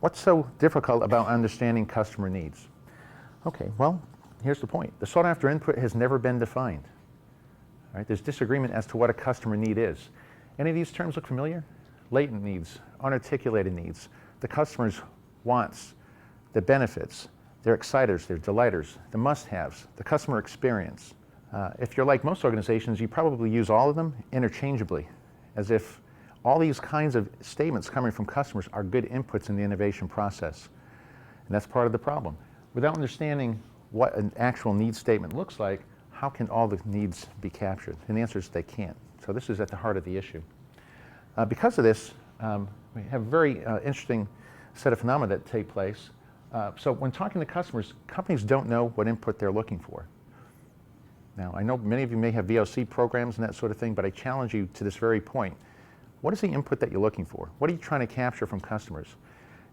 What's so difficult about understanding customer needs? Okay, well, here's the point. The sought after input has never been defined. Right? There's disagreement as to what a customer need is. Any of these terms look familiar? Latent needs, unarticulated needs, the customer's wants, the benefits, their exciters, their delighters, the must-haves, the customer experience. If you're like most organizations, you probably use all of them interchangeably, as if all these kinds of statements coming from customers are good inputs in the innovation process. And that's part of the problem. Without understanding what an actual need statement looks like, how can all the needs be captured? And the answer is they can't. So this is at the heart of the issue. Because of this, we have a very interesting set of phenomena that take place. So when talking to customers, companies don't know what input they're looking for. Now, I know many of you may have VOC programs and that sort of thing, but I challenge you to this very point. What is the input that you're looking for? What are you trying to capture from customers?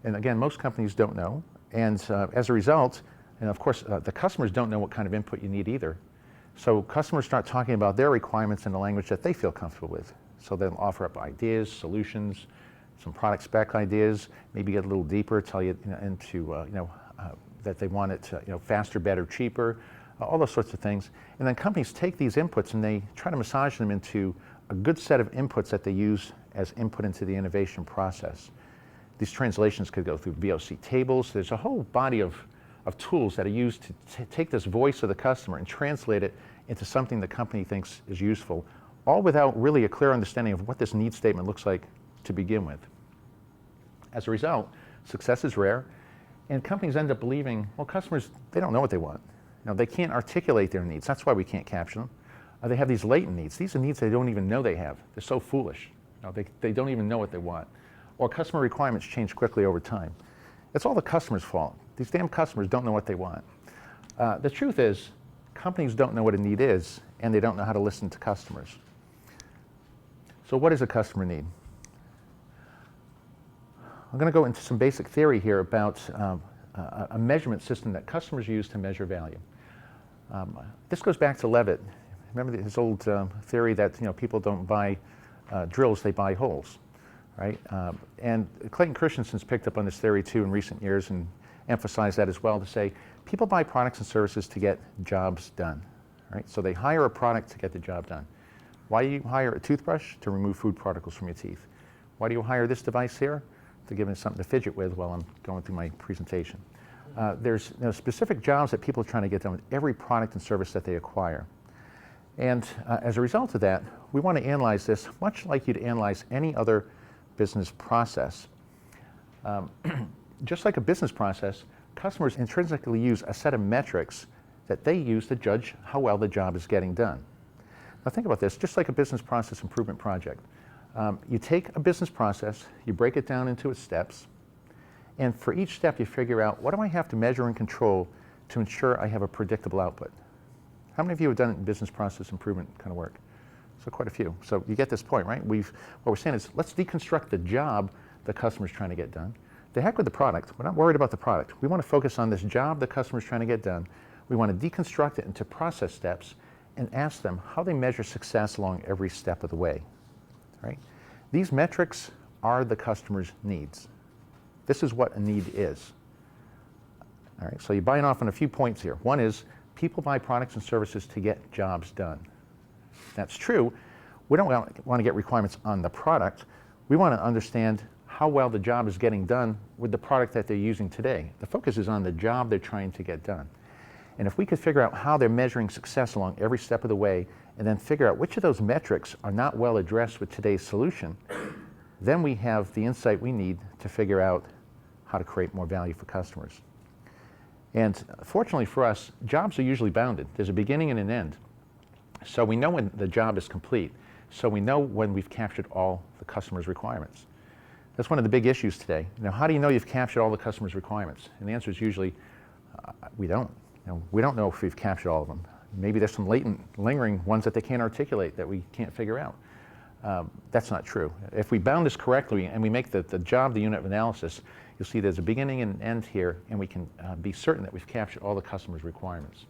And again, most companies don't know. And as a result, and of course, the customers don't know what kind of input you need either. So customers start talking about their requirements in the language that they feel comfortable with. So they'll offer up ideas, solutions, some product spec ideas, maybe get a little deeper, tell you, into that they want it faster, better, cheaper, all those sorts of things. And then companies take these inputs and they try to massage them into a good set of inputs that they use as input into the innovation process. These translations could go through VOC tables. There's a whole body of tools that are used to take this voice of the customer and translate it into something the company thinks is useful, all without really a clear understanding of what this need statement looks like to begin with. As a result, success is rare, and companies end up believing, well, customers, they don't know what they want. They can't articulate their needs. That's why we can't capture them. They have these latent needs. These are needs they don't even know they have. They're so foolish. They don't even know what they want. Or customer requirements change quickly over time. It's all the customer's fault. These damn customers don't know what they want. The truth is, companies don't know what a need is, and they don't know how to listen to customers. So what is a customer need? I'm going to go into some basic theory here about a measurement system that customers use to measure value. This goes back to Levitt. Remember his old theory that people don't buy drills, they buy holes, right? And Clayton Christensen's picked up on this theory too in recent years and emphasized that as well to say people buy products and services to get jobs done, right? So they hire a product to get the job done. Why do you hire a toothbrush? To remove food particles from your teeth. Why do you hire this device here? To give me something to fidget with while I'm going through my presentation. There's specific jobs that people are trying to get done with every product and service that they acquire. And as a result of that, we want to analyze this much like you'd analyze any other business process. Just like a business process, customers intrinsically use a set of metrics that they use to judge how well the job is getting done. Now think about this, just like a business process improvement project. You take a business process, you break it down into its steps, and for each step you figure out, what do I have to measure and control to ensure I have a predictable output? How many of you have done business process improvement kind of work? So quite a few. So you get this point, right? What we're saying is, let's deconstruct the job the customer's trying to get done. The heck with the product. We're not worried about the product. We want to focus on this job the customer's trying to get done. We want to deconstruct it into process steps and ask them how they measure success along every step of the way, right? These metrics are the customer's needs. This is what a need is. All right, so you're buying off on a few points here. One is, people buy products and services to get jobs done. That's true. We don't want to get requirements on the product. We want to understand how well the job is getting done with the product that they're using today. The focus is on the job they're trying to get done. And if we could figure out how they're measuring success along every step of the way, and then figure out which of those metrics are not well addressed with today's solution, then we have the insight we need to figure out how to create more value for customers. And fortunately for us, jobs are usually bounded. There's a beginning and an end. So we know when the job is complete. So we know when we've captured all the customer's requirements. That's one of the big issues today. How do you know you've captured all the customer's requirements? And the answer is usually, we don't. We don't know if we've captured all of them. Maybe there's some latent, lingering ones that they can't articulate that we can't figure out. That's not true. If we bound this correctly and we make the job the unit of analysis, you'll see there's a beginning and an end here, and we can be certain that we've captured all the customer's requirements.